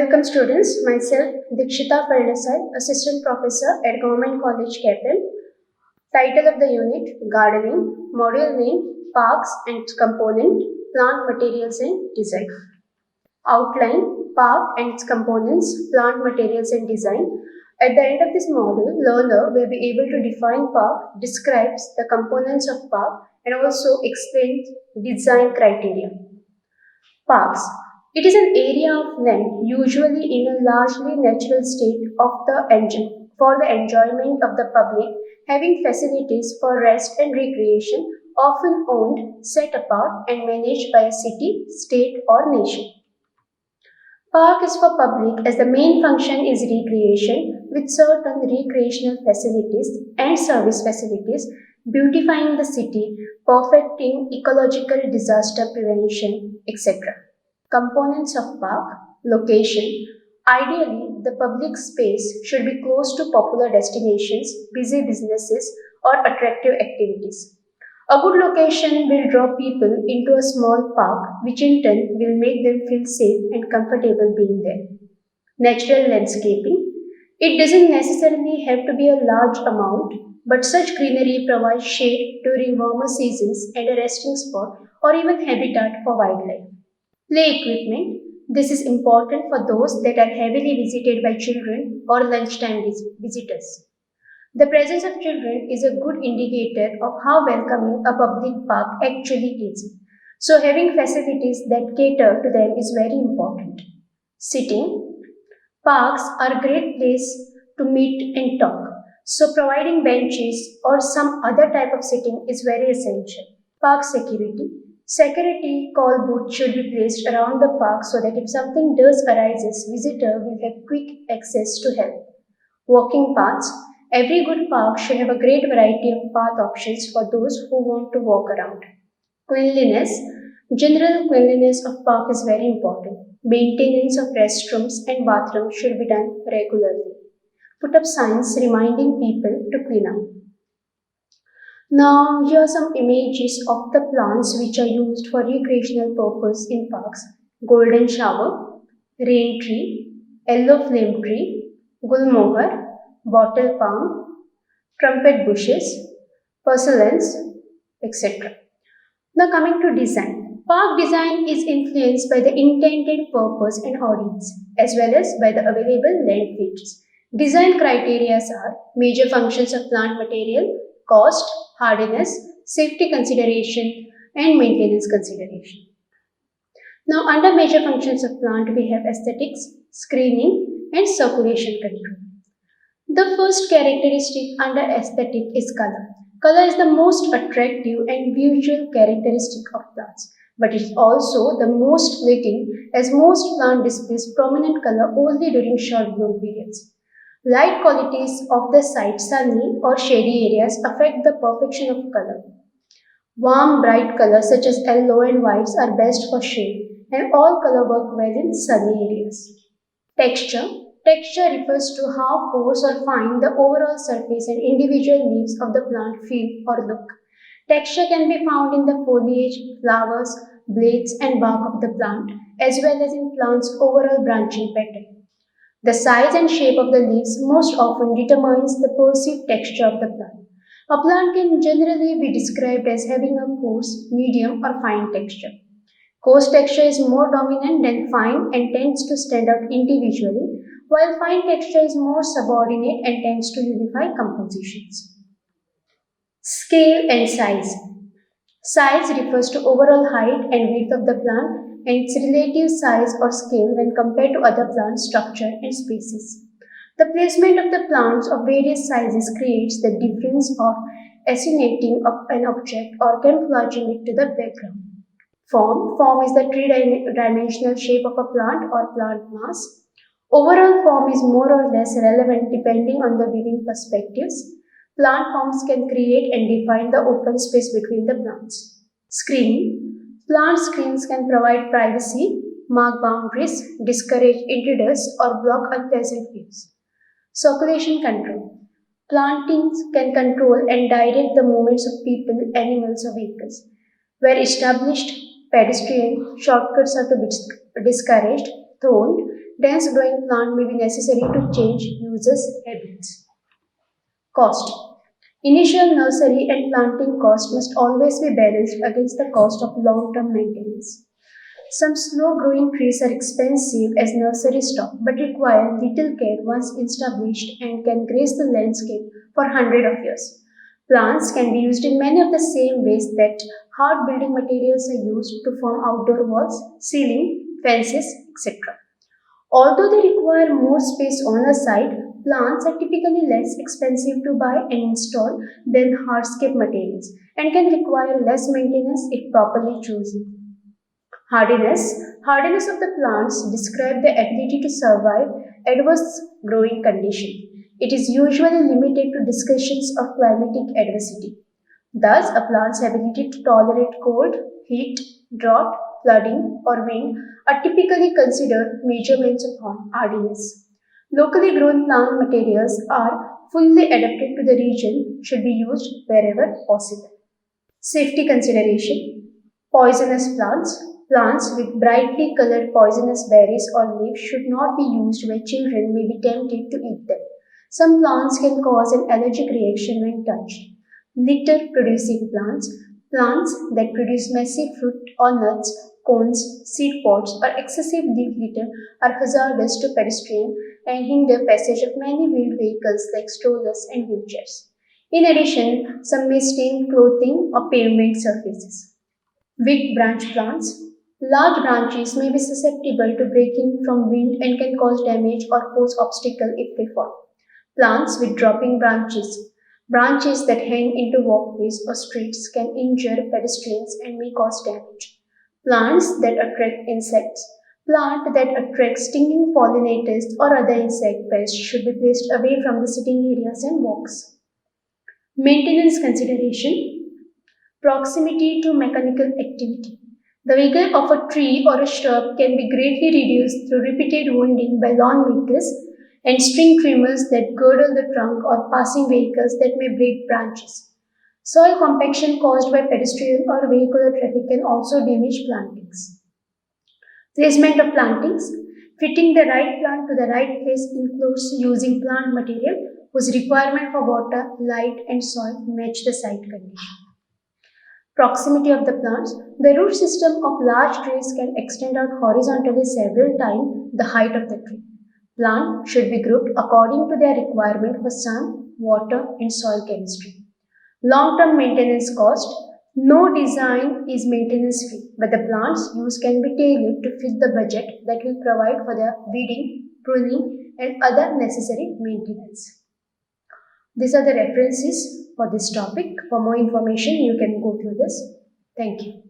Welcome students, myself Dikshita Pardesai, Assistant Professor at Government College, Capel. Title of the unit, Gardening, Module name, Parks and its component, Plant Materials and Design. Outline, Park and its components, Plant Materials and Design. At the end of this module, learner will be able to define park, describes the components of park and also explains design criteria. Parks. It is an area of land usually in a largely natural state for the enjoyment of the public, having facilities for rest and recreation, often owned, set apart and managed by a city, state or nation. Park is for public as the main function is recreation with certain recreational facilities and service facilities, beautifying the city, perfecting ecological disaster prevention, etc. Components of park, location. Ideally, the public space should be close to popular destinations, busy businesses, or attractive activities. A good location will draw people into a small park, which in turn will make them feel safe and comfortable being there. Natural landscaping. It doesn't necessarily have to be a large amount, but such greenery provides shade during warmer seasons and a resting spot or even habitat for wildlife. Play equipment. This is important for those that are heavily visited by children or lunchtime visitors. The presence of children is a good indicator of how welcoming a public park actually is. So having facilities that cater to them is very important. Sitting. Parks are a great place to meet and talk. So providing benches or some other type of sitting is very essential. Park security. Security call booths should be placed around the park so that if something does arises, visitor will have quick access to help. Walking paths. Every good park should have a great variety of path options for those who want to walk around. Cleanliness. General cleanliness of park is very important. Maintenance of restrooms and bathrooms should be done regularly. Put up signs reminding people to clean up. Now, here are some images of the plants which are used for recreational purpose in parks. Golden shower, rain tree, yellow flame tree, gulmohar, bottle palm, trumpet bushes, porcelains, etc. Now coming to design. Park design is influenced by the intended purpose and audience as well as by the available land features. Design criteria are major functions of plant material, cost, hardiness, safety consideration and maintenance consideration. Now under major functions of plant we have aesthetics, screening and circulation control. The first characteristic under aesthetic is color. Color is the most attractive and visual characteristic of plants, but it is also the most fleeting as most plant displays prominent color only during short bloom periods. Light qualities of the site, sunny or shady areas affect the perfection of color. Warm, bright colors such as yellow and whites are best for shade, and all color work well in sunny areas. Texture. Texture refers to how coarse or fine the overall surface and individual leaves of the plant feel or look. Texture can be found in the foliage, flowers, blades and bark of the plant as well as in plant's overall branching pattern. The size and shape of the leaves most often determines the perceived texture of the plant. A plant can generally be described as having a coarse, medium or fine texture. Coarse texture is more dominant than fine and tends to stand out individually, while fine texture is more subordinate and tends to unify compositions. Scale and size. Size refers to overall height and width of the plant and its relative size or scale when compared to other plant structure and species. The placement of the plants of various sizes creates the difference of attenuating of an object or camouflaging it to the background. Form. Form is the three-dimensional shape of a plant or plant mass. Overall form is more or less relevant depending on the viewing perspectives. Plant forms can create and define the open space between the plants. Screening. Plant screens can provide privacy, mark boundaries, discourage intruders, or block unpleasant views. Circulation control. Plantings can control and direct the movements of people, animals, or vehicles. Where established pedestrian shortcuts are to be discouraged, thorned, dense growing plant may be necessary to change users' habits. Cost. Initial nursery and planting cost must always be balanced against the cost of long-term maintenance. Some slow-growing trees are expensive as nursery stock but require little care once established and can grace the landscape for hundreds of years. Plants can be used in many of the same ways that hard building materials are used to form outdoor walls, ceiling, fences, etc. Although they require more space on a site, plants are typically less expensive to buy and install than hardscape materials and can require less maintenance if properly chosen. Hardiness. Hardiness of the plants describe the ability to survive adverse growing conditions. It is usually limited to discussions of climatic adversity. Thus, a plant's ability to tolerate cold, heat, drought, flooding, or wind are typically considered measurements of hardiness. Locally grown plant materials are fully adapted to the region, should be used wherever possible. Safety consideration. Poisonous plants. Plants with brightly colored poisonous berries or leaves should not be used where children may be tempted to eat them. Some plants can cause an allergic reaction when touched. Litter producing plants. Plants that produce messy fruit or nuts, cones, seed pods, or excessive leaf litter are hazardous to pedestrians and hinder passage of many wheeled vehicles like strollers and wheelchairs. In addition, some may stain clothing or pavement surfaces. Weak branch plants. Large branches may be susceptible to breaking from wind and can cause damage or pose obstacle if they fall. Plants with dropping branches. Branches that hang into walkways or streets can injure pedestrians and may cause damage. Plants that attract insects. Plant that attracts stinging pollinators or other insect pests should be placed away from the sitting areas and walks. Maintenance consideration. Proximity to mechanical activity. The vigor of a tree or a shrub can be greatly reduced through repeated wounding by lawn makers and string trimmers that girdle the trunk or passing vehicles that may break branches. Soil compaction caused by pedestrian or vehicular traffic can also damage plantings. Placement of plantings. Fitting the right plant to the right place includes using plant material whose requirement for water, light, and soil match the site condition. Proximity of the plants. The root system of large trees can extend out horizontally several times the height of the tree. Plants should be grouped according to their requirement for sun, water, and soil chemistry. Long-term maintenance cost. No design is maintenance free, but the plants used can be tailored to fit the budget that will provide for their weeding, pruning, and other necessary maintenance. These are the references for this topic. For more information, you can go through this. Thank you.